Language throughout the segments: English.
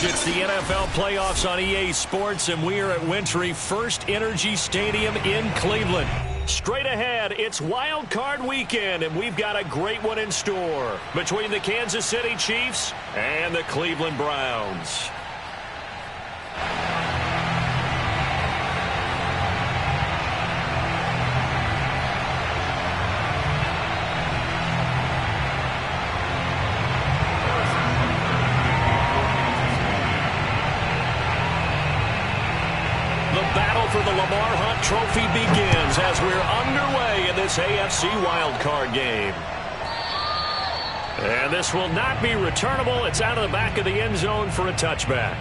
It's the NFL playoffs on EA Sports, and we are at Wintry First Energy Stadium in Cleveland. Straight ahead, it's Wild Card Weekend, and we've got a great one in store between the Kansas City Chiefs and the Cleveland Browns. For the Lamar Hunt Trophy begins as we're underway in this AFC wildcard game. And this will not be returnable. It's out of the back of the end zone for a touchback.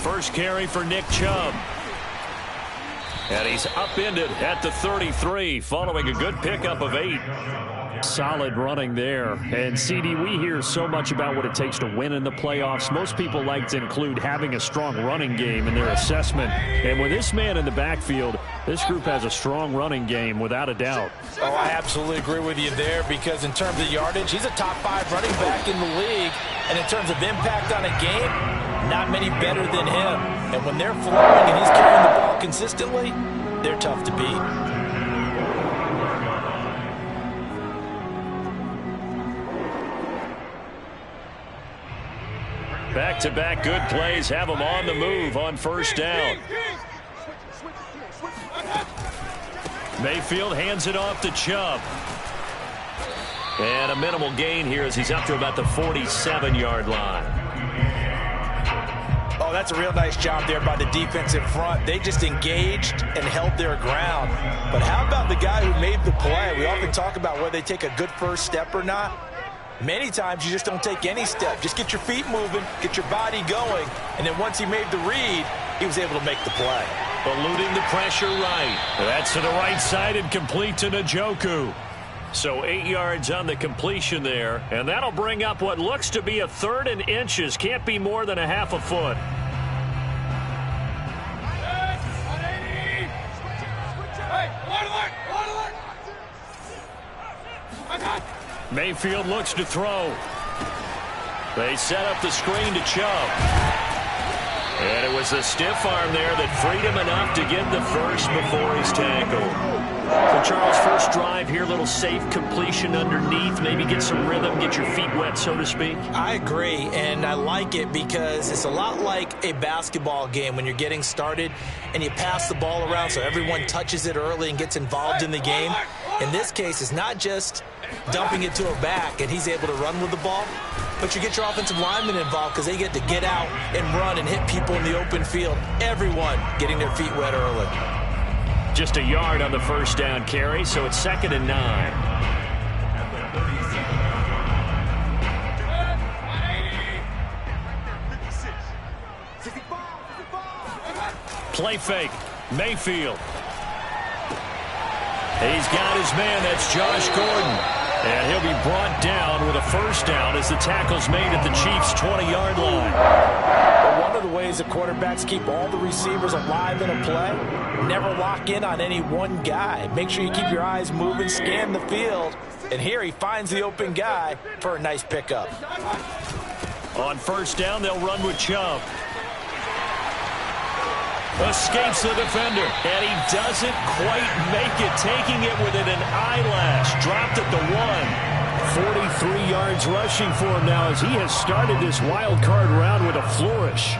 First carry for Nick Chubb. And he's upended at the 33 following a good pickup of 8. Solid running there. And, CD, we hear so much about what it takes to win in the playoffs. Most people like to include having a strong running game in their assessment. And with this man in the backfield, this group has a strong running game without a doubt. Oh, I absolutely agree with you there because in terms of yardage, he's a top 5 running back in the league. And in terms of impact on a game, not many better than him. And when they're flowing and he's carrying the ball consistently, they're tough to beat. Back-to-back good plays have them on the move on first down. Mayfield hands it off to Chubb. And a minimal gain here as he's up to about the 47-yard line. Oh, that's a real nice job there by the defensive front. They just engaged and held their ground. But how about the guy who made the play? We often talk about whether they take a good first step or not. Many times you just don't take any step. Just get your feet moving, get your body going, and then once he made the read, he was able to make the play. Eluding the pressure right. That's to the right side and complete to Njoku. So 8 yards on the completion there, and that'll bring up what looks to be a 3rd and inches. Can't be more than a half a foot. Mayfield looks to throw. They set up the screen to Chubb. And it was a stiff arm there that freed him enough to get the first before he's tackled. So, Charles, first drive here, little safe completion underneath, maybe get some rhythm, get your feet wet, so to speak. I agree, and I like it because it's a lot like a basketball game when you're getting started and you pass the ball around so everyone touches it early and gets involved in the game. In this case, it's not just dumping it to a back and he's able to run with the ball, but you get your offensive linemen involved because they get to get out and run and hit people in the open field. Everyone getting their feet wet early. Just a yard on the first down carry, so it's 2nd and 9. Play fake. Mayfield. He's got his man. That's Josh Gordon. And he'll be brought down with a first down as the tackle's made at the Chiefs' 20-yard line. Well, one of the ways the quarterbacks keep all the receivers alive in a play, never lock in on any one guy. Make sure you keep your eyes moving, scan the field. And here he finds the open guy for a nice pickup. On first down, they'll run with Chubb. Escapes the defender, and he doesn't quite make it, taking it within an eyelash. Dropped at the 1. 43 yards rushing for him now as he has started this wild card round with a flourish.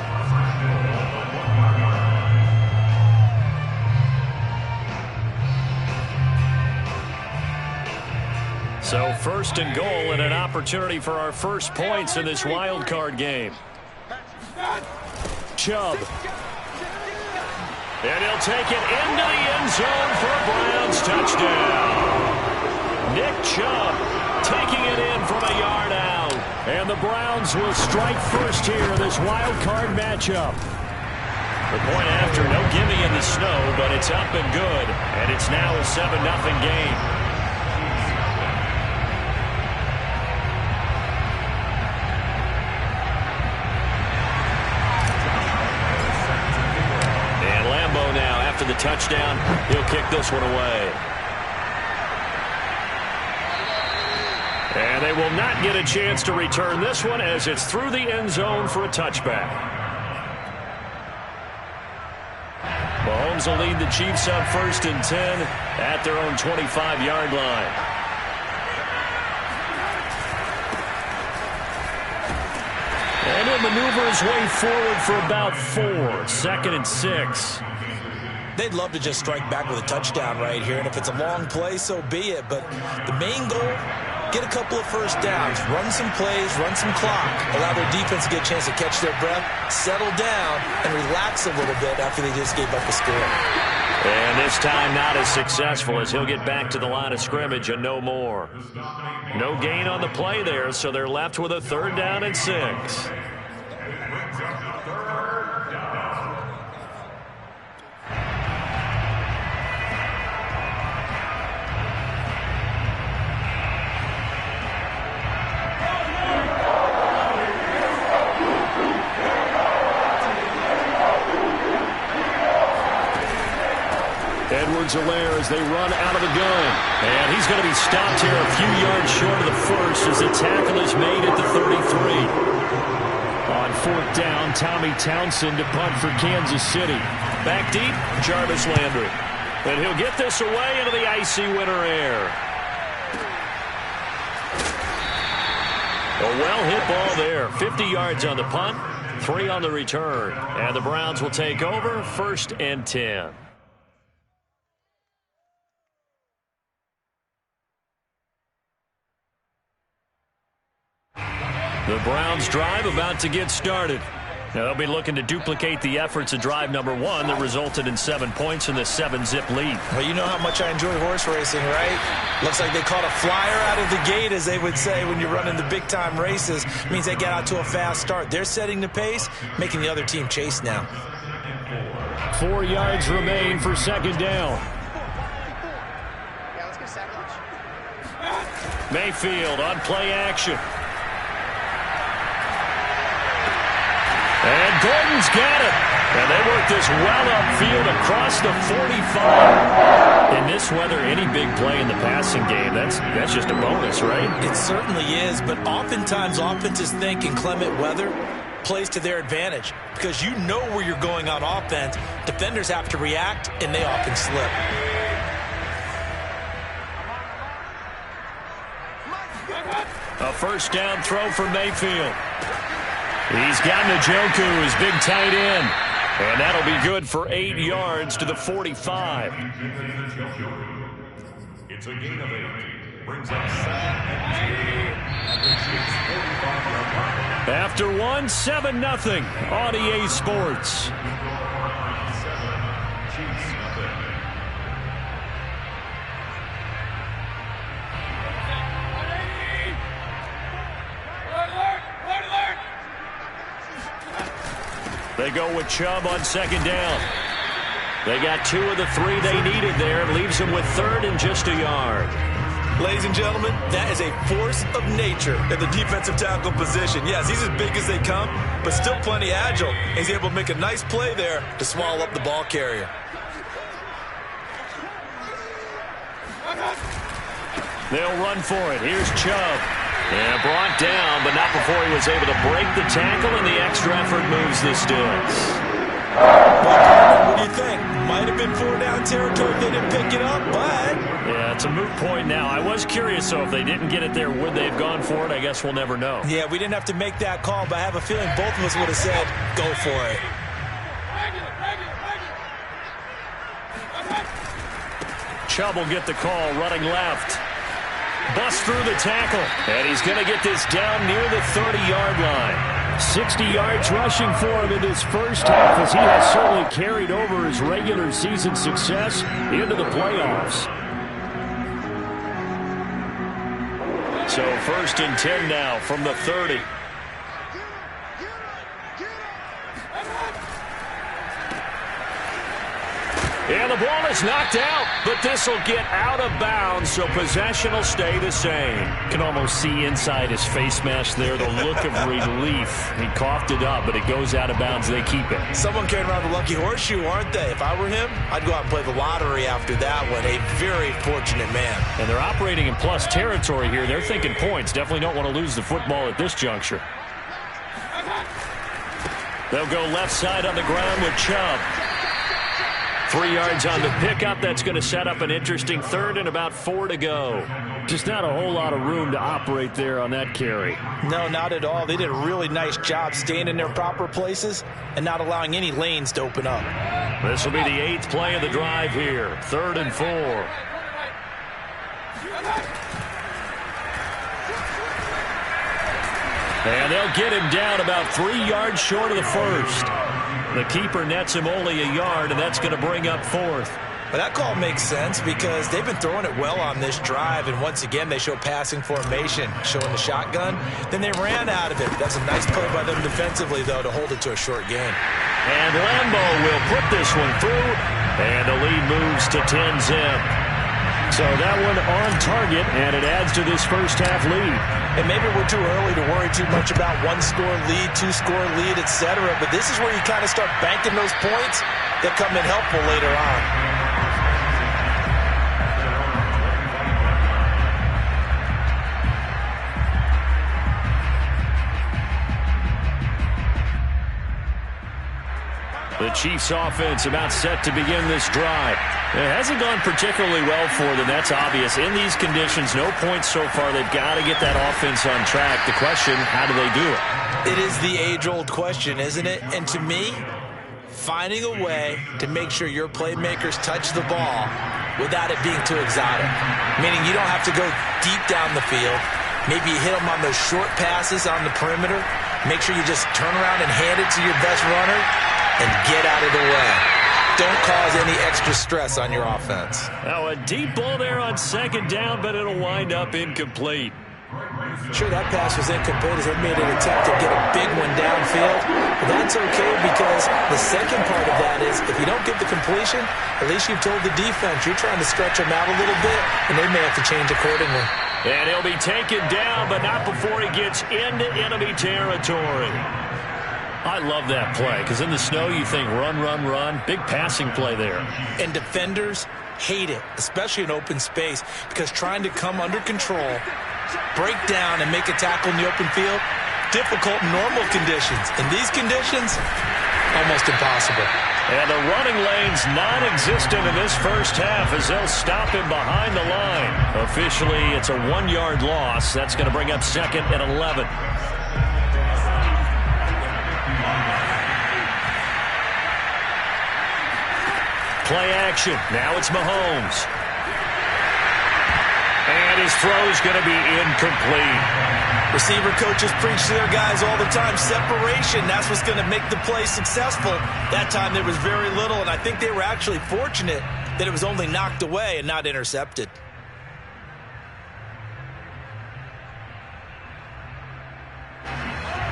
So 1st and goal and an opportunity for our first points in this wild card game. Chubb. And he'll take it into the end zone for a Browns touchdown. Nick Chubb taking it in from a yard out. And the Browns will strike first here in this wild card matchup. The point after, no gimme in the snow, but it's up and good. And it's now a 7-0 game. And Lambeau now, after the touchdown, he'll kick this one away. And they will not get a chance to return this one as it's through the end zone for a touchback. Mahomes will lead the Chiefs up 1st and 10 at their own 25-yard line. And he'll maneuver his way forward for about 4. 2nd and 6. They'd love to just strike back with a touchdown right here, and if it's a long play, so be it. But the main goal, get a couple of first downs, run some plays, run some clock, allow their defense to get a chance to catch their breath, settle down, and relax a little bit after they just gave up a score. And this time not as successful as he'll get back to the line of scrimmage and no more. No gain on the play there, so they're left with a 3rd down and 6. Edwards-Helaire as they run out of the gun. And he's going to be stopped here a few yards short of the first as the tackle is made at the 33. On 4th down, Tommy Townsend to punt for Kansas City. Back deep, Jarvis Landry. And he'll get this away into the icy winter air. A well-hit ball there. 50 yards on the punt, 3 on the return. And the Browns will take over 1st and 10. The Browns drive about to get started. Now they'll be looking to duplicate the efforts of drive number 1 that resulted in 7 points in the 7-zip lead. Well, you know how much I enjoy horse racing, right? Looks like they caught a flyer out of the gate, as they would say when you're running the big-time races. It means they get out to a fast start. They're setting the pace, making the other team chase now. 4 yards remain for 2nd down. Yeah, let's go sandwich. Mayfield on play action. And Gordon's got it. And they work this well upfield across the 45. In this weather, any big play in the passing game, that's just a bonus, right? It certainly is, but oftentimes offenses think in clement weather plays to their advantage because you know where you're going on offense. Defenders have to react, and they often slip. A 1st down throw for Mayfield. He's got Njoku, his big tight end. And that'll be good for 8 yards to the 45. It's a gain of 8. Brings up 7. After 1, 7-0 on EA Sports. They go with Chubb on 2nd down. They got 2 of the 3 they needed there. It leaves them with 3rd and just a yard. Ladies and gentlemen, that is a force of nature at the defensive tackle position. Yes, he's as big as they come, but still plenty agile. He's able to make a nice play there to swallow up the ball carrier. They'll run for it. Here's Chubb. And brought down, but not before he was able to break the tackle, and the extra effort moves the sticks. What do you think? Might have been 4-down territory if they didn't pick it up, but... Yeah, it's a moot point now. I was curious, so if they didn't get it there, would they have gone for it? I guess we'll never know. Yeah, we didn't have to make that call, but I have a feeling both of us would have said, go for it. Chubb will get the call, running left. Bust through the tackle, and he's going to get this down near the 30-yard line. 60 yards rushing for him in this first half, as he has certainly carried over his regular season success into the playoffs. So 1st and 10 now from the 30. And the ball is knocked out, but this will get out of bounds, so possession will stay the same. Can almost see inside his face mask there, the look of relief. He coughed it up, but it goes out of bounds. They keep it. Someone carrying around the lucky horseshoe, aren't they? If I were him, I'd go out and play the lottery after that one. A very fortunate man. And they're operating in plus territory here. They're thinking points. Definitely don't want to lose the football at this juncture. They'll go left side on the ground with Chubb. 3 yards on the pickup. That's going to set up an interesting third and about 4 to go. Just not a whole lot of room to operate there on that carry. No, not at all. They did a really nice job staying in their proper places and not allowing any lanes to open up. This will be the 8th play of the drive here. 3rd and 4. And they'll get him down about 3 yards short of the first. The keeper nets him only a yard, and that's going to bring up 4th. But that call makes sense because they've been throwing it well on this drive, and once again they show passing formation, showing the shotgun. Then they ran out of it. That's a nice play by them defensively, though, to hold it to a short gain. And Lambo will put this one through, and the lead moves to 10-zip. So that one on target, and it adds to this first half lead. And maybe we're too early to worry too much about 1-score lead, 2-score lead, etc. But this is where you kind of start banking those points that come in helpful later on. The Chiefs offense about set to begin this drive. It hasn't gone particularly well for them. That's obvious. In these conditions, no points so far. They've got to get that offense on track. The question, how do they do it? It is the age-old question, isn't it? And to me, finding a way to make sure your playmakers touch the ball without it being too exotic. Meaning you don't have to go deep down the field. Maybe you hit them on those short passes on the perimeter. Make sure you just turn around and hand it to your best runner and get out of the way. Don't cause any extra stress on your offense. Now a deep ball there on 2nd down, but it'll wind up incomplete. Sure, that pass was incomplete as they made an attempt to get a big one downfield. But that's okay because the second part of that is if you don't get the completion, at least you've told the defense you're trying to stretch them out a little bit, and they may have to change accordingly. And he'll be taken down, but not before he gets into enemy territory. I love that play because in the snow you think run, run, run. Big passing play there. And defenders hate it, especially in open space, because trying to come under control, break down, and make a tackle in the open field, difficult in normal conditions. In these conditions, almost impossible. And the running lane's non-existent in this first half as they'll stop him behind the line. Officially, it's a 1-yard loss. That's going to bring up 2nd and 11. Play action. Now it's Mahomes. And his throw's going to be incomplete. Receiver coaches preach to their guys all the time. Separation, that's what's going to make the play successful. That time there was very little, and I think they were actually fortunate that it was only knocked away and not intercepted.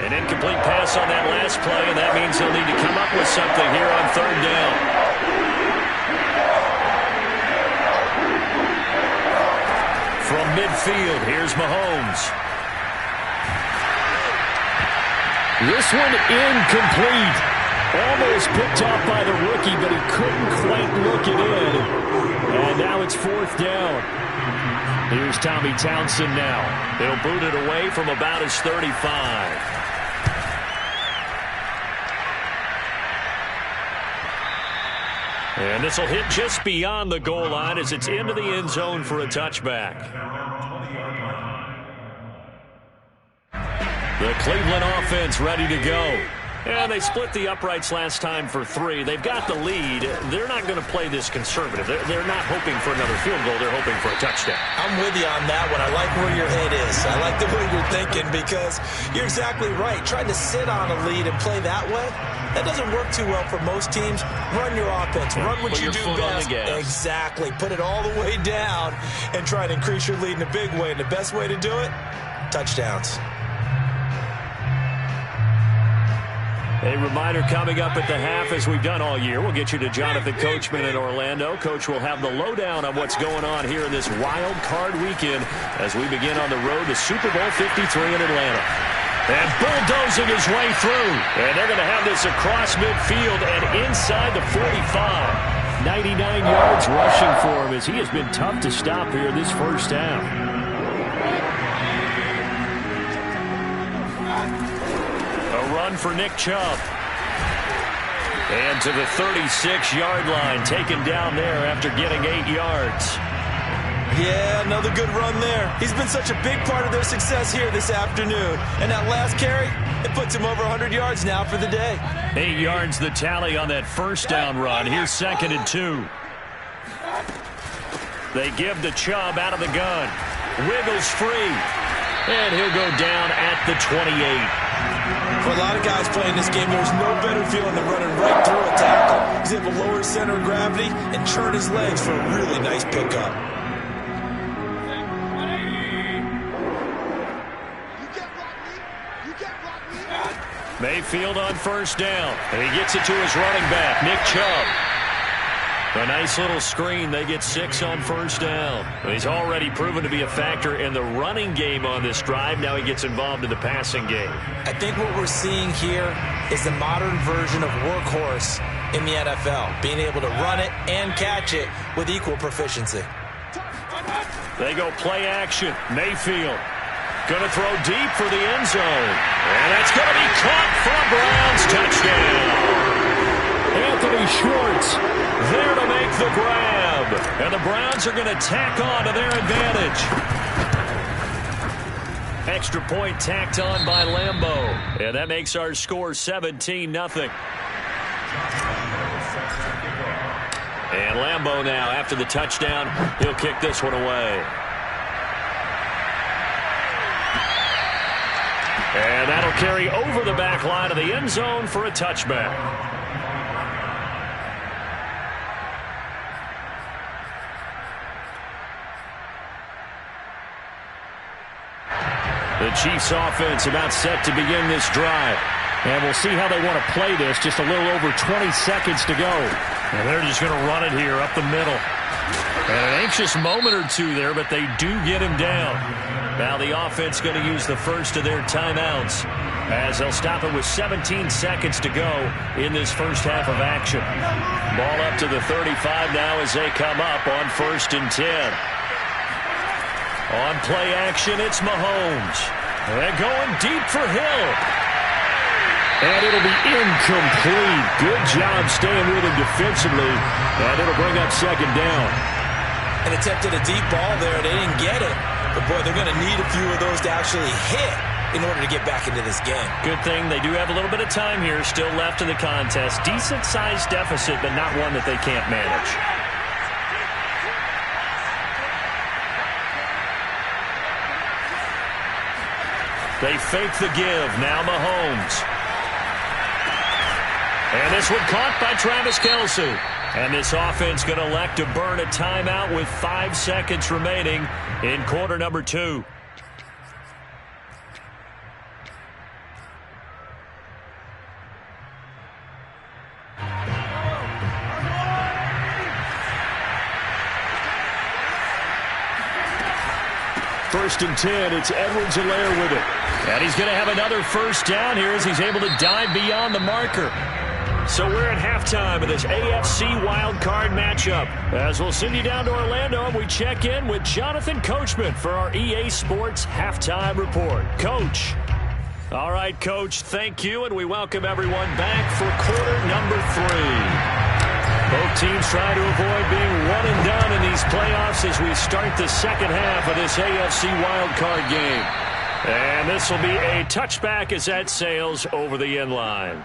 An incomplete pass on that last play, and that means they'll need to come up with something here on 3rd down. From midfield, here's Mahomes. This one incomplete. Almost picked off by the rookie, but he couldn't quite look it in. And now it's 4th down. Here's Tommy Townsend now. They'll boot it away from about his 35. And this will hit just beyond the goal line as it's into the end zone for a touchback. The Cleveland offense ready to go. And they split the uprights last time for 3. They've got the lead. They're not going to play this conservative. They're not hoping for another field goal. They're hoping for a touchdown. I'm with you on that one. I like where your head is. I like the way you're thinking because you're exactly right. Trying to sit on a lead and play that way, that doesn't work too well for most teams. Run your offense. Run what you do best. Exactly. Put it all the way down and try to increase your lead in a big way. And the best way to do it, touchdowns. A reminder coming up at the half, as we've done all year. We'll get you to Jonathan Coachman in Orlando. Coach will have the lowdown on what's going on here in this wild card weekend as we begin on the road to Super Bowl 53 in Atlanta. And bulldozing his way through. And they're going to have this across midfield and inside the 45. 99 yards rushing for him as he has been tough to stop here this first half. A run for Nick Chubb. And to the 36-yard line, taken down there after getting 8 yards. Yeah, another good run there. He's been such a big part of their success here this afternoon. And that last carry, it puts him over 100 yards now for the day. 8 yards the tally on that first down run. Here's 2nd and 2. They give to Chubb out of the gun. Wiggles free. And he'll go down at the 28. For a lot of guys playing this game, there's no better feeling than running right through a tackle. He's able to lower his center of gravity and turn his legs for a really nice pickup. Mayfield on first down. And he gets it to his running back, Nick Chubb. A nice little screen. They get 6 on first down. He's already proven to be a factor in the running game on this drive. Now he gets involved in the passing game. I think what we're seeing here is the modern version of workhorse in the NFL, being able to run it and catch it with equal proficiency. They go play action. Mayfield going to throw deep for the end zone. And that's going to be caught for a Browns touchdown. Anthony Schwartz there to make the grab. And the Browns are going to tack on to their advantage. Extra point tacked on by Lambeau. And that makes our score 17-0. And Lambeau now, after the touchdown, he'll kick this one away. And that'll carry over the back line of the end zone for a touchback. The Chiefs offense about set to begin this drive. And we'll see how they want to play this. Just a little over 20 seconds to go. And they're just going to run it here up the middle. And an anxious moment or two there, but they do get him down. Now the offense going to use the first of their timeouts as they'll stop it with 17 seconds to go in this first half of action. Ball up to the 35 now as they come up on 1st and 10. On play action, it's Mahomes. They're going deep for Hill. And it'll be incomplete. Good job staying with him defensively. And it'll bring up 2nd down. And attempted a deep ball there. They didn't get it. But, boy, they're going to need a few of those to actually hit in order to get back into this game. Good thing they do have a little bit of time here still left in the contest. Decent-sized deficit, but not one that they can't manage. They fake the give. Now Mahomes. And this one caught by Travis Kelce. And this offense going to elect to burn a timeout with 5 seconds remaining in quarter number 2. First and 10, it's Edwards-Helaire with it. And he's going to have another first down here as he's able to dive beyond the marker. So we're at halftime of this AFC wildcard matchup. As we'll send you down to Orlando and we check in with Jonathan Coachman for our EA Sports Halftime Report. Coach. All right, Coach, thank you, and we welcome everyone back for quarter number 3. Both teams trying to avoid being one and done in these playoffs as we start the second half of this AFC wildcard game. And this will be a touchback as that sails over the end line.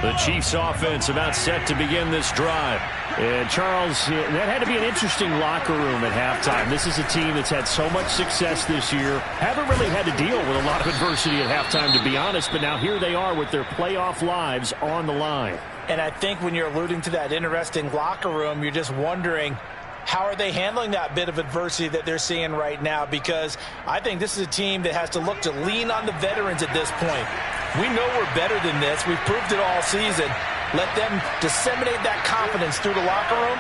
The Chiefs offense about set to begin this drive. And Charles, that had to be an interesting locker room at halftime. This is a team that's had so much success this year. Haven't really had to deal with a lot of adversity at halftime, to be honest. But now here they are with their playoff lives on the line. And I think when you're alluding to that interesting locker room, you're just wondering, How are they handling that bit of adversity that they're seeing right now? Because I think this is a team that has to look to lean on the veterans at this point. We know we're better than this. We've proved it all season. Let them disseminate that confidence through the locker room.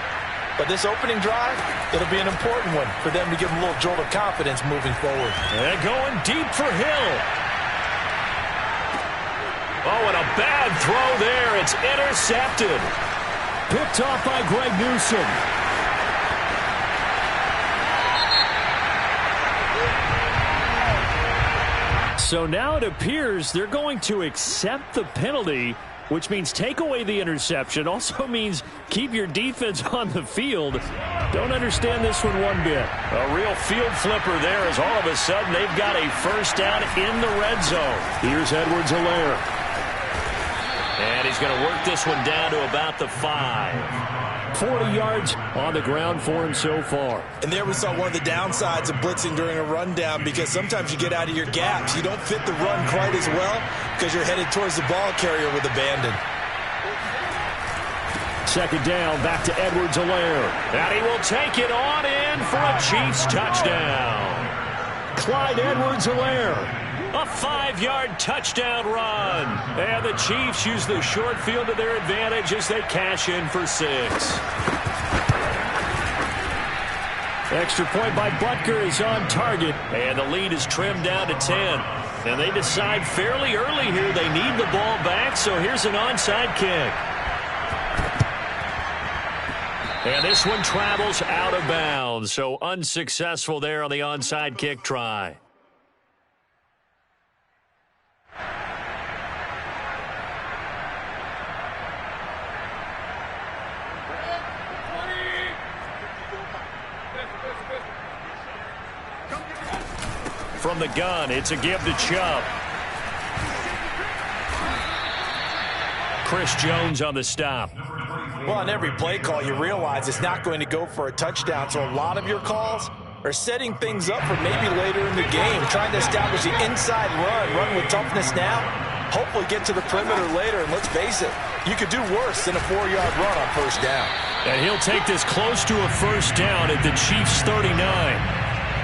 But this opening drive, it'll be an important one for them to give them a little jolt of confidence moving forward. And going deep for Hill. Oh, and a bad throw there. It's intercepted. Picked off by Greg Newsom. So now it appears they're going to accept the penalty, which means take away the interception. Also means keep your defense on the field. Don't understand this one bit. A real field flipper there as all of a sudden they've got a first down in the red zone. Here's Edwards-Helaire. And he's going to work this one down to about the 5. 40 yards on the ground for him so far. And there we saw one of the downsides of blitzing during a rundown, because sometimes you get out of your gaps. You don't fit the run quite as well because you're headed towards the ball carrier with abandon. Second down, back to Edwards-Helaire. And he will take it on in for a Chiefs touchdown. Clyde Edwards-Helaire. A 5-yard touchdown run. And the Chiefs use the short field to their advantage as they cash in for 6. Extra point by Butker is on target. And the lead is trimmed down to 10. And they decide fairly early here they need the ball back, so here's an onside kick. And this one travels out of bounds, so unsuccessful there on the onside kick try. From the gun, it's a give to Chubb. Chris Jones on the stop. Well, on every play call, you realize it's not going to go for a touchdown, so a lot of your calls are setting things up for maybe later in the game, trying to establish the inside run with toughness now, hopefully get to the perimeter later, and let's face it, you could do worse than a 4-yard run on first down. And he'll take this close to a first down at the Chiefs' 39.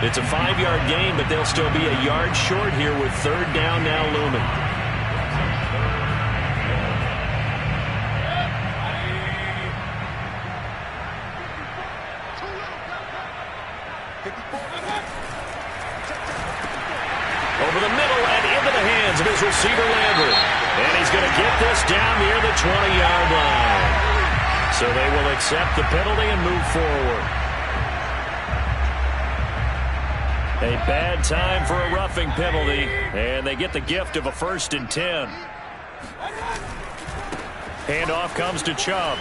It's a 5-yard gain, but they'll still be a yard short here with third down now looming. Over the middle and into the hands of his receiver, Landry. And he's going to get this down near the 20-yard line. So they will accept the penalty and move forward. A bad time for a roughing penalty, and they get the gift of a 1st and 10. Handoff comes to Chubb.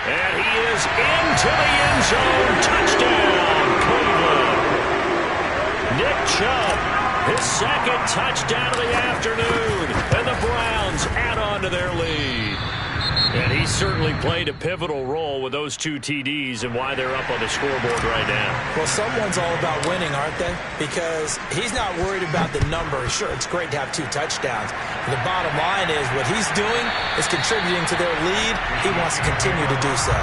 And he is into the end zone. Touchdown, Cleveland. Nick Chubb, his second touchdown of the afternoon, and the Browns add on to their lead. And he certainly played a pivotal role with those 2 TDs and why they're up on the scoreboard right now. Well, someone's all about winning, aren't they? Because he's not worried about the number. Sure, it's great to have 2 touchdowns. The bottom line is what he's doing is contributing to their lead. He wants to continue to do so.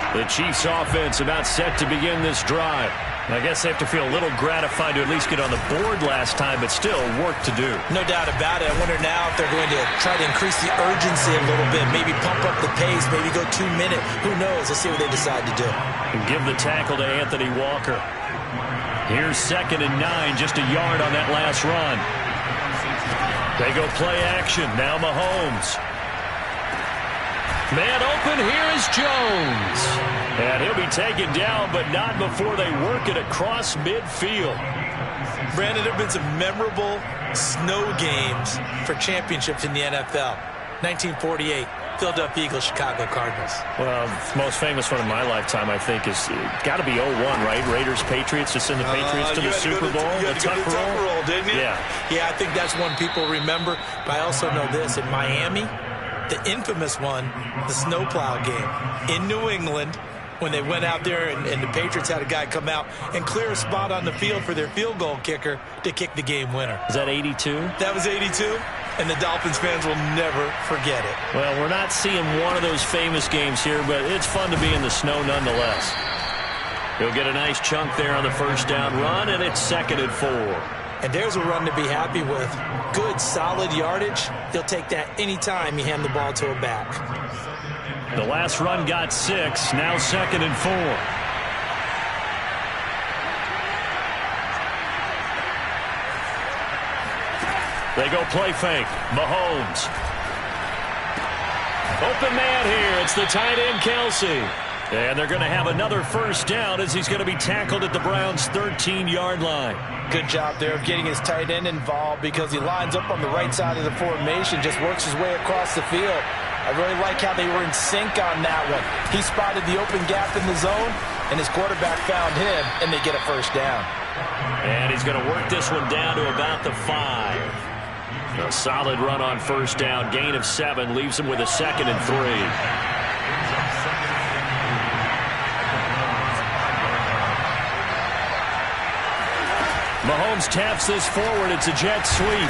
The Chiefs offense about set to begin this drive. I guess they have to feel a little gratified to at least get on the board last time, but still work to do. No doubt about it. I wonder now if they're going to try to increase the urgency a little bit, maybe pump up the pace, maybe go 2 minute. Who knows? Let's see what they decide to do. And give the tackle to Anthony Walker. Here's 2nd and 9, just a yard on that last run. They go play action. Now Mahomes. Man open, here is Jones. And he'll be taken down, but not before they work it across midfield. Brandon, there have been some memorable snow games for championships in the NFL. 1948, Philadelphia Eagles, Chicago Cardinals. Well, the most famous one in my lifetime, I think, is got to be 01, right? Raiders, Patriots, to send the Patriots to the Super Bowl. You had to go to the Tucker Roll, didn't you? Yeah, I think that's one people remember. But I also know this, in Miami, the infamous one, the snowplow game in New England. when they went out there and the Patriots had a guy come out and clear a spot on the field for their field goal kicker to kick the game winner. Is that 82? That was 82, and the Dolphins fans will never forget it. Well, we're not seeing one of those famous games here, but it's fun to be in the snow nonetheless. He'll get a nice chunk there on the first down run, and it's 2nd and 4. And there's a run to be happy with. Good, solid yardage. He'll take that anytime you hand the ball to a back. The last run got 6. Now 2nd and 4. They go play fake. Mahomes. Open man here. It's the tight end, Kelsey. And they're going to have another first down as he's going to be tackled at the Browns' 13-yard line. Good job there of getting his tight end involved because he lines up on the right side of the formation, just works his way across the field. I really like how they were in sync on that one. He spotted the open gap in the zone, and his quarterback found him, and they get a first down. And he's going to work this one down to about the 5. A solid run on first down. Gain of 7 leaves him with a 2nd and 3. Mahomes taps this forward. It's a jet sweep.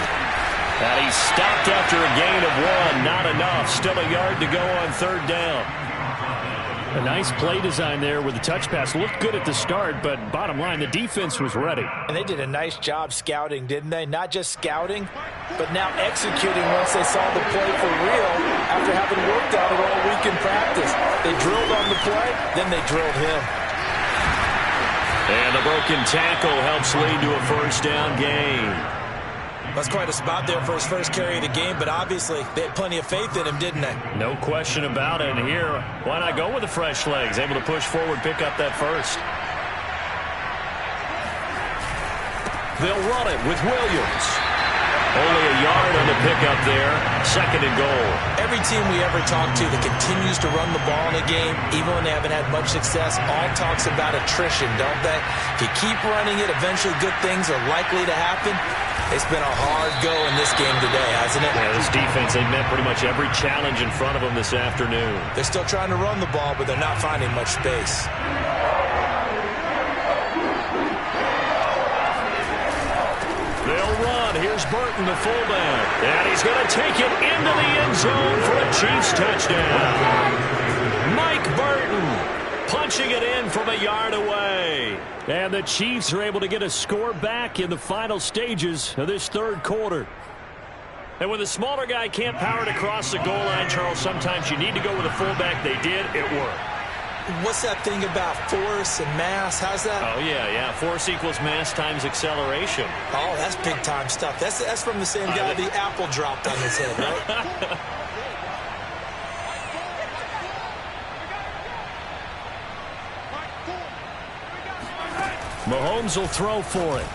And he's stopped after a gain of 1. Not enough. Still a yard to go on 3rd down. A nice play design there with the touch pass. Looked good at the start, but bottom line, the defense was ready. And they did a nice job scouting, didn't they? Not just scouting, but now executing once they saw the play for real after having worked on it all week in practice. They drilled on the play, then they drilled him. And the broken tackle helps lead to a first down gain. That's quite a spot there for his first carry of the game, but obviously they had plenty of faith in him, didn't they? No question about it. And here, why not go with the fresh legs? Able to push forward, pick up that first. They'll run it with Williams. Only a yard on the pickup there. 2nd and goal. Every team we ever talk to that continues to run the ball in a game, even when they haven't had much success, all talks about attrition, don't they? If you keep running it, eventually good things are likely to happen. It's been a hard go in this game today, hasn't it? Yeah, this defense, they met pretty much every challenge in front of them this afternoon. They're still trying to run the ball, but they're not finding much space. They'll run. Here's Burton, the fullback. And he's going to take it into the end zone for a Chiefs touchdown. Mike Burton punching it in from a yard away. And the Chiefs are able to get a score back in the final stages of this 3rd quarter. And when the smaller guy can't power it across the goal line, Charles, sometimes you need to go with a fullback. They did. It worked. What's that thing about force and mass? How's that? Oh, yeah. Force equals mass times acceleration. Oh, that's big-time stuff. That's from the same guy the apple dropped on his head, right? Mahomes will throw for it.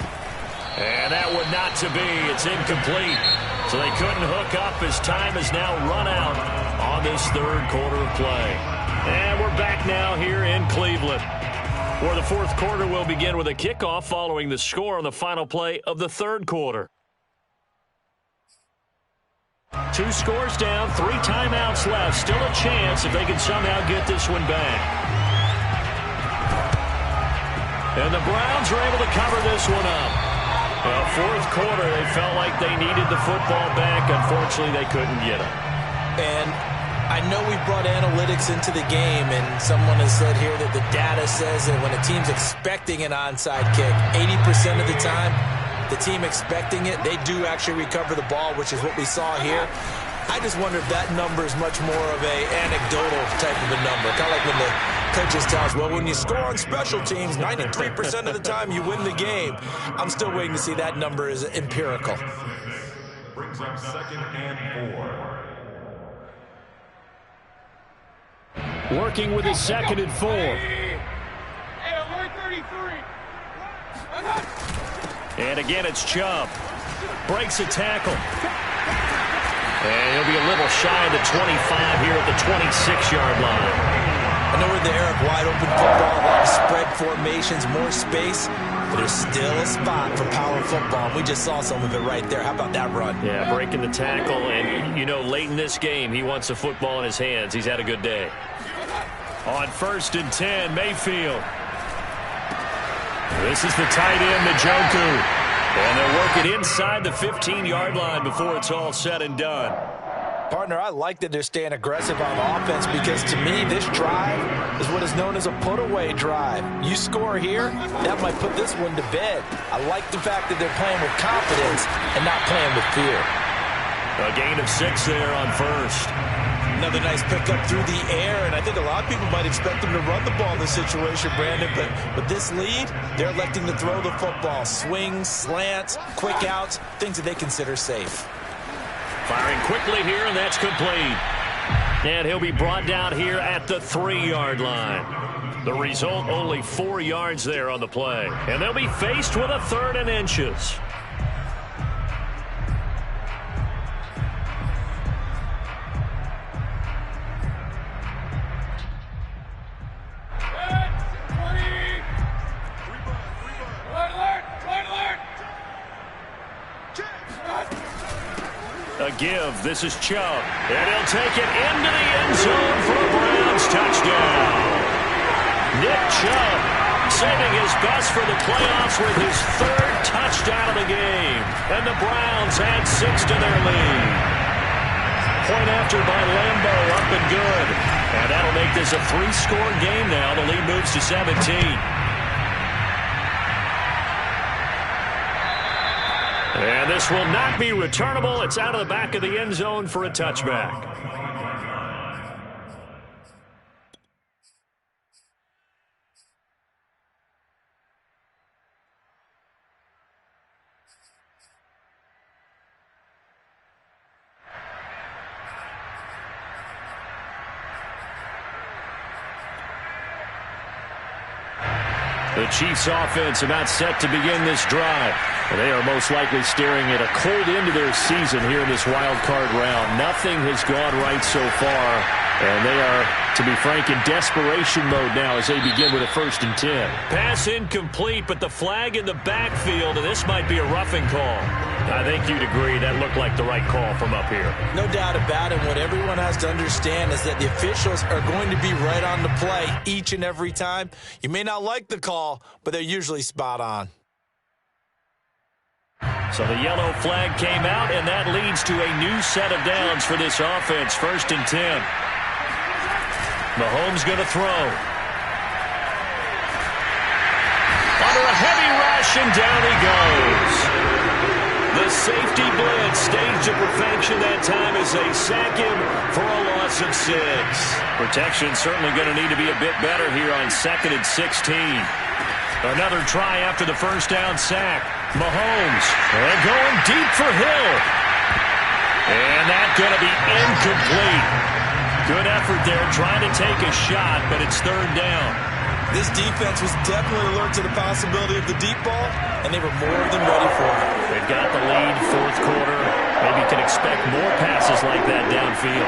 And that would not to be. It's incomplete. So they couldn't hook up as time has now run out on this 3rd quarter of play. And we're back now here in Cleveland, where the 4th quarter will begin with a kickoff following the score on the final play of the 3rd quarter. 2 scores down, 3 timeouts left. Still a chance if they can somehow get this one back. And the Browns are able to cover this one up. Well, 4th quarter, they felt like they needed the football back. Unfortunately, they couldn't get it. And I know we brought analytics into the game, and someone has said here that the data says that when a team's expecting an onside kick, 80% of the time, the team expecting it, they do actually recover the ball, which is what we saw here. I just wonder if that number is much more of a anecdotal type of a number. Kind of like when the coaches tell us, well, when you score on special teams, 93% of the time you win the game. I'm still waiting to see that number is empirical. Brings up 2nd and 4. Working with his 2nd and 4. And again, it's Chubb. Breaks a tackle. And he'll be a little shy of the 25 here at the 26-yard line. I know we're in the era of wide-open football, a lot of spread formations, more space, but there's still a spot for power football. We just saw some of it right there. How about that run? Yeah, breaking the tackle, and, you know, late in this game, he wants the football in his hands. He's had a good day. On 1st and 10, Mayfield. This is the tight end, Njoku. And they'll work it inside the 15-yard line before it's all said and done. Partner, I like that they're staying aggressive on offense because, to me, this drive is what is known as a put-away drive. You score here, that might put this one to bed. I like the fact that they're playing with confidence and not playing with fear. A gain of 6 there on 1st. Another nice pickup through the air, and I think a lot of people might expect them to run the ball in this situation, Brandon, but with this lead, they're electing to throw the football. Swings, slants, quick outs, things that they consider safe. Firing quickly here, and that's complete. And he'll be brought down here at the 3-yard line. The result, only 4 yards there on the play. And they'll be faced with a 3rd and inches. A give. This is Chubb. And he'll take it into the end zone for a Browns touchdown. Nick Chubb saving his best for the playoffs with his 3rd touchdown of the game. And the Browns add 6 to their lead. Point after by Lambo, up and good. And that'll make this a 3-score game now. The lead moves to 17. And this will not be returnable. It's out of the back of the end zone for a touchback. The Chiefs offense about set to begin this drive. They are most likely staring at a cold end to their season here in this wild card round. Nothing has gone right so far, and they are, to be frank, in desperation mode now as they begin with a 1st and 10. Pass incomplete, but the flag in the backfield, and this might be a roughing call. I think you'd agree that looked like the right call from up here. No doubt about it. What everyone has to understand is that the officials are going to be right on the play each and every time. You may not like the call, but they're usually spot on. So the yellow flag came out, and that leads to a new set of downs for this offense. 1st and 10. Mahomes going to throw. Under a heavy rush, and down he goes. The safety blitz staged to perfection that time as they sack him for a loss of 6. Protection certainly going to need to be a bit better here on 2nd and 16. Another try after the 1st down sack. Mahomes, and going deep for Hill. And that's going to be incomplete. Good effort there trying to take a shot, but it's 3rd down. This defense was definitely alert to the possibility of the deep ball, and they were more than ready for it. They've got the lead, 4th quarter. Maybe can expect more passes like that downfield.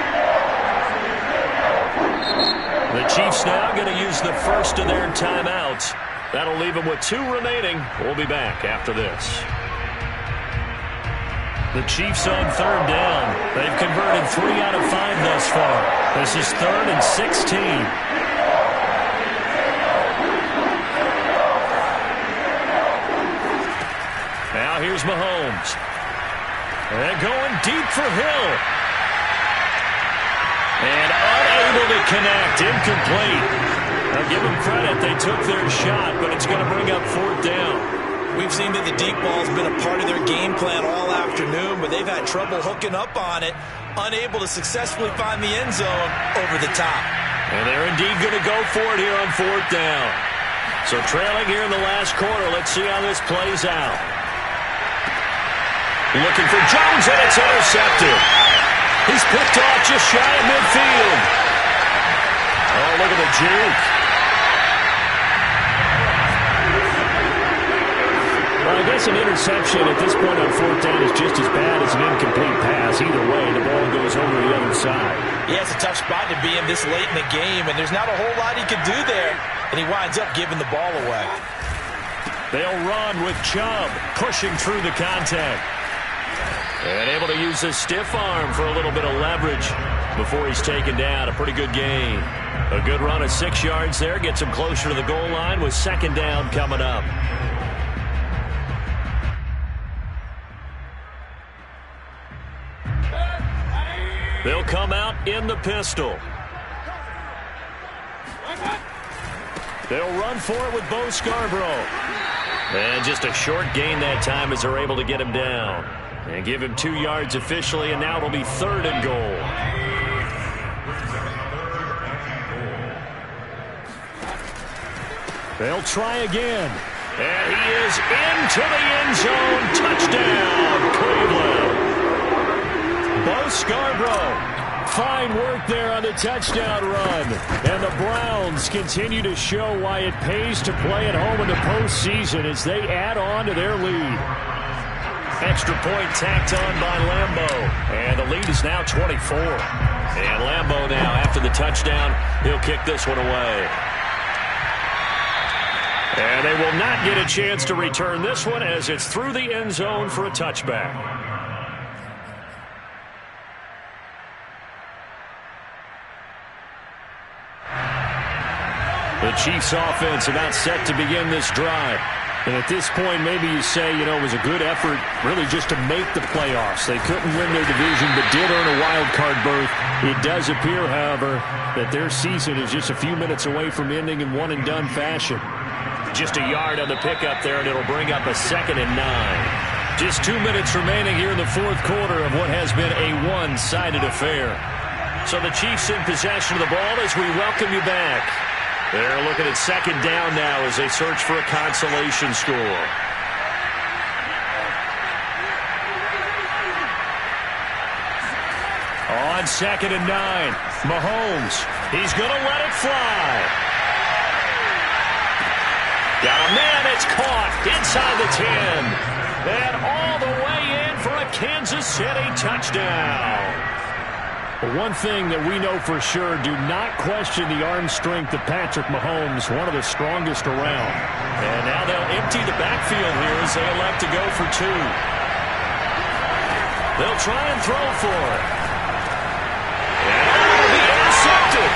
The Chiefs now going to use the 1st of their timeouts. That'll leave them with 2 remaining. We'll be back after this. The Chiefs on 3rd down. They've converted 3 out of 5 thus far. This is 3rd and 16. Now here's Mahomes. And going deep for Hill. And unable to connect. Incomplete. Now give them credit. They took their shot, but it's going to bring up 4th down. We've seen that the deep ball has been a part of their game plan all afternoon, but they've had trouble hooking up on it, unable to successfully find the end zone over the top. And they're indeed going to go for it here on 4th down. So trailing here in the last quarter, let's see how this plays out. Looking for Jones, and it's intercepted. He's picked off just shy of midfield. Oh, look at the juke. Well, I guess an interception at this point on 4th down is just as bad as an incomplete pass. Either way, the ball goes over the other side. Yeah, it's a tough spot to be in this late in the game, and there's not a whole lot he could do there, and he winds up giving the ball away. They'll run with Chubb pushing through the contact. And able to use his stiff arm for a little bit of leverage. before he's taken down. A pretty good gain. A good run of 6 yards there. Gets him closer to the goal line with second down coming up. They'll come out in the pistol. They'll run for it with Bo Scarborough. And just a short gain that time as they're able to get him down. And give him 2 yards officially, and now it'll be 3rd and goal. They'll try again. And he is into the end zone. Touchdown, Cleveland. Bo Scarborough. Fine work there on the touchdown run. And the Browns continue to show why it pays to play at home in the postseason as they add on to their lead. Extra point tacked on by Lambo. And the lead is now 24. And Lambo now, after the touchdown, he'll kick this one away. And they will not get a chance to return this one as it's through the end zone for a touchback. The Chiefs offense about set to begin this drive. And at this point, maybe you say, it was a good effort really just to make the playoffs. They couldn't win their division but did earn a wild card berth. It does appear, however, that their season is just a few minutes away from ending in one-and-done fashion. Just a yard on the pickup there, and it'll bring up a 2nd and 9. Just 2 minutes remaining here in the fourth quarter of what has been a one-sided affair. So the Chiefs in possession of the ball as we welcome you back. They're looking at 2nd down now as they search for a consolation score. On 2nd and 9, Mahomes. He's going to let it fly. Got a man, it's caught inside the 10. And all the way in for a Kansas City touchdown. One thing that we know for sure, do not question the arm strength of Patrick Mahomes, one of the strongest around. And now they'll empty the backfield here as they elect to go for 2. They'll try and throw for it. And it'll be intercepted.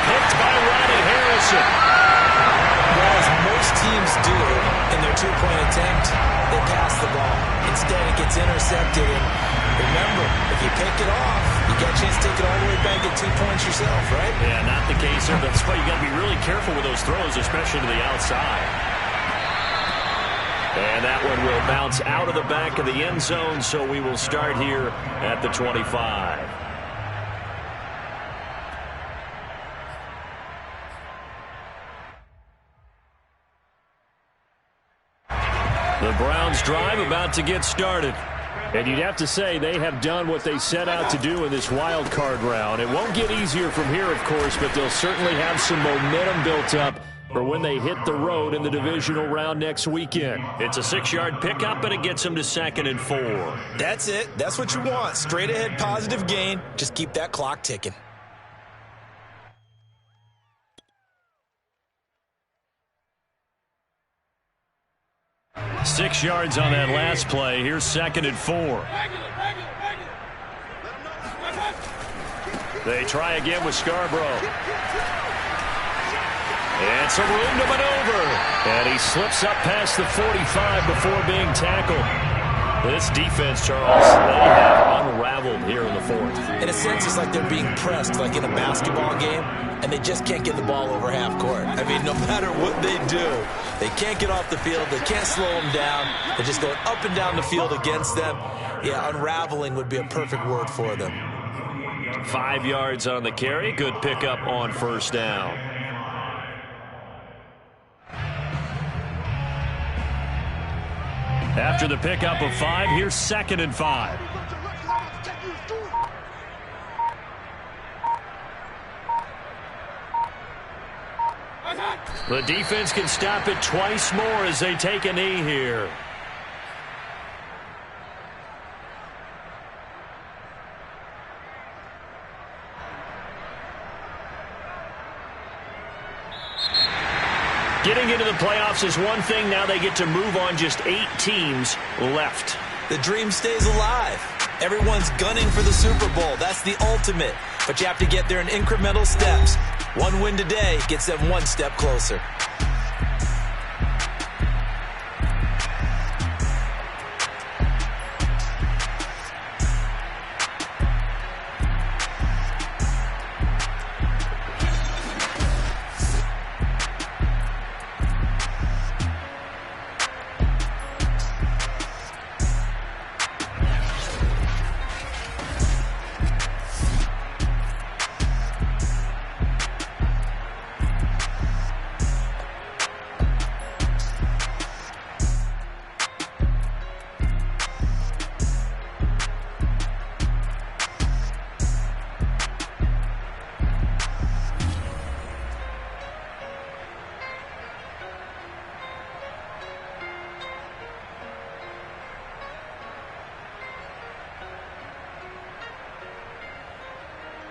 Hooked by Ronnie Harrison. Well, as most teams do in their 2-point attempt, they pass the ball. Instead, it gets intercepted. And remember, if you pick it off, you got a chance to take it all the way back, get 2 points yourself, right? Yeah, not the case here. That's why you got to be really careful with those throws, especially to the outside. And that one will bounce out of the back of the end zone, so we will start here at the 25. The Browns drive about to get started. And you'd have to say they have done what they set out to do in this wild card round. It won't get easier from here, of course, but they'll certainly have some momentum built up for when they hit the road in the divisional round next weekend. It's a 6-yard pickup, and it gets them to 2nd and 4. That's it. That's what you want. Straight ahead positive gain. Just keep that clock ticking. Six yards on that last play. Here's 2nd and 4. They try again with Scarborough. And some room to maneuver. And he slips up past the 45 before being tackled. This defense, Charles, they have unraveled here in the fourth. In a sense, it's like they're being pressed, like in a basketball game, and they just can't get the ball over half court. I mean, no matter what they do, they can't get off the field. They can't slow them down. They're just going up and down the field against them. Yeah, unraveling would be a perfect word for them. 5 yards on the carry. Good pickup on 1st down. After the pickup of 5, here's 2nd and 5. The defense can stop it twice more as they take a knee here. Getting into the playoffs is one thing. Now they get to move on. Just 8 teams left. The dream stays alive. Everyone's gunning for the Super Bowl. That's the ultimate. But you have to get there in incremental steps. One win today gets them one step closer.